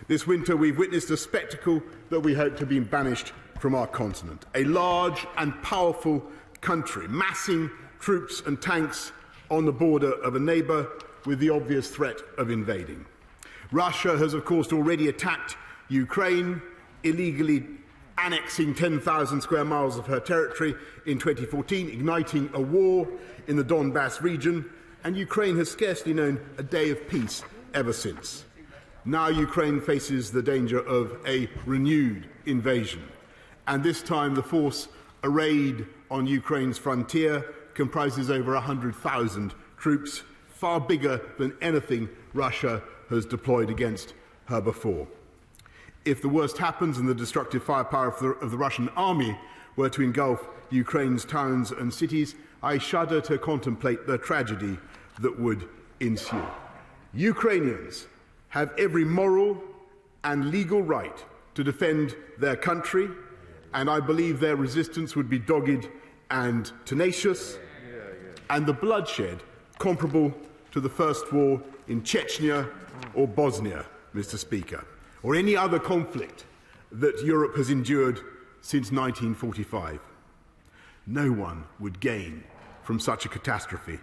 This winter we've witnessed a spectacle that we hope to be banished from our continent. A large and powerful country massing troops and tanks on the border of a neighbour with the obvious threat of invading. Russia has, of course, already attacked Ukraine, illegally annexing 10,000 square miles of her territory in 2014, igniting a war in the Donbass region, and Ukraine has scarcely known a day of peace ever since. Now Ukraine faces the danger of a renewed invasion, and this time the force arrayed on Ukraine's frontier comprises over 100,000 troops, far bigger than anything Russia has deployed against her before. If the worst happens and the destructive firepower of the Russian army were to engulf Ukraine's towns and cities, I shudder to contemplate the tragedy that would ensue. Ukrainians have every moral and legal right to defend their country, and I believe their resistance would be dogged and tenacious, and the bloodshed comparable to the First War in Chechnya or Bosnia, Mr. Speaker, or any other conflict that Europe has endured since 1945. No one would gain from such a catastrophe.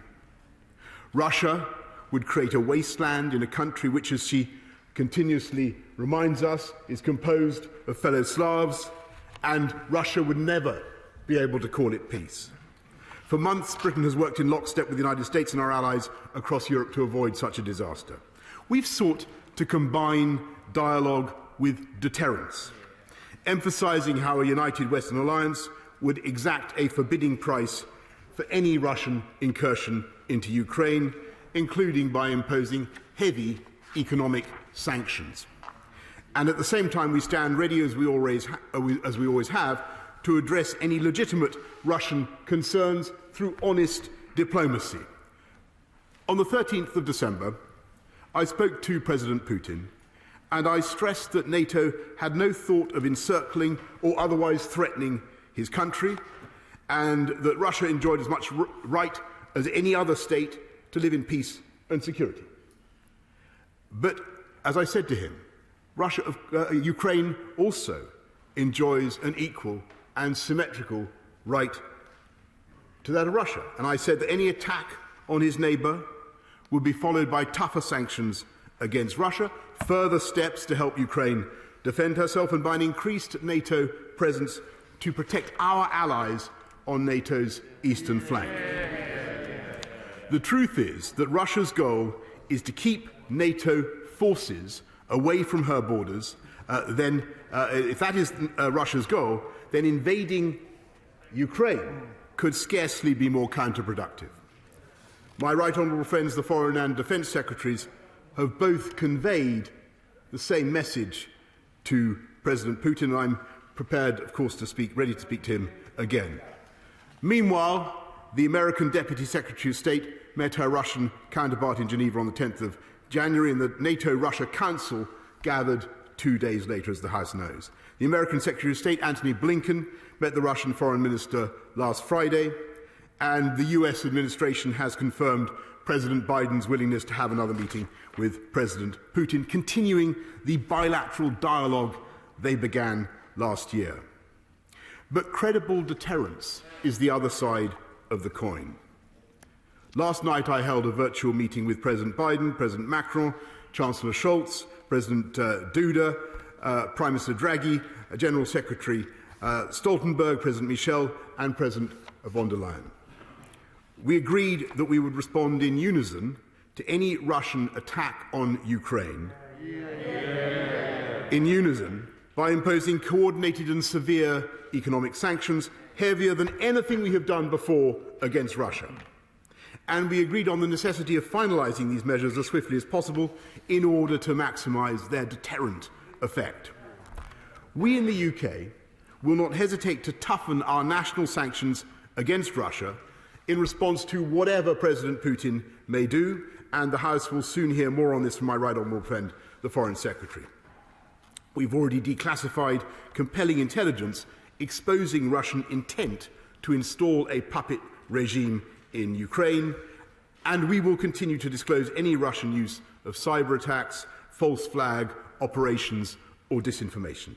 Russia would create a wasteland in a country which, as she continuously reminds us, is composed of fellow Slavs, and Russia would never be able to call it peace. For months, Britain has worked in lockstep with the United States and our allies across Europe to avoid such a disaster. We've sought to combine dialogue with deterrence, emphasising how a united Western alliance would exact a forbidding price for any Russian incursion into Ukraine, including by imposing heavy economic sanctions. And at the same time, we stand ready, as we always have, to address any legitimate Russian concerns through honest diplomacy. On the 13th of December, I spoke to President Putin, and I stressed that NATO had no thought of encircling or otherwise threatening his country, and that Russia enjoyed as much right as any other state to live in peace and security. But, as I said to him, Ukraine also enjoys an equal and symmetrical right to that of Russia. And I said that any attack on his neighbour would be followed by tougher sanctions against Russia, further steps to help Ukraine defend herself, and by an increased NATO presence to protect our allies on NATO's eastern flank. The truth is that Russia's goal is to keep NATO forces away from her borders. If that is Russia's goal, then invading Ukraine could scarcely be more counterproductive. My right honourable friends, the Foreign and Defence Secretaries, have both conveyed the same message to President Putin, and I'm prepared, of course, ready to speak to him again. Meanwhile, the American Deputy Secretary of State met her Russian counterpart in Geneva on the 10th of January, and the NATO-Russia Council gathered 2 days later, as the House knows. The American Secretary of State, Antony Blinken, met the Russian Foreign Minister last Friday, and the US administration has confirmed President Biden's willingness to have another meeting with President Putin, continuing the bilateral dialogue they began last year. But credible deterrence is the other side of the coin. Last night I held a virtual meeting with President Biden, President Macron, Chancellor Scholz, President Duda, Prime Minister Draghi, General Secretary Stoltenberg, President Michel, and President von der Leyen. We agreed that we would respond in unison to any Russian attack on Ukraine, in unison, by imposing coordinated and severe economic sanctions, heavier than anything we have done before against Russia. And we agreed on the necessity of finalising these measures as swiftly as possible in order to maximise their deterrent effect. We in the UK will not hesitate to toughen our national sanctions against Russia in response to whatever President Putin may do, and the House will soon hear more on this from my right honourable friend, the Foreign Secretary. We've already declassified compelling intelligence exposing Russian intent to install a puppet regime in Ukraine, and we will continue to disclose any Russian use of cyber attacks, false flag operations or disinformation.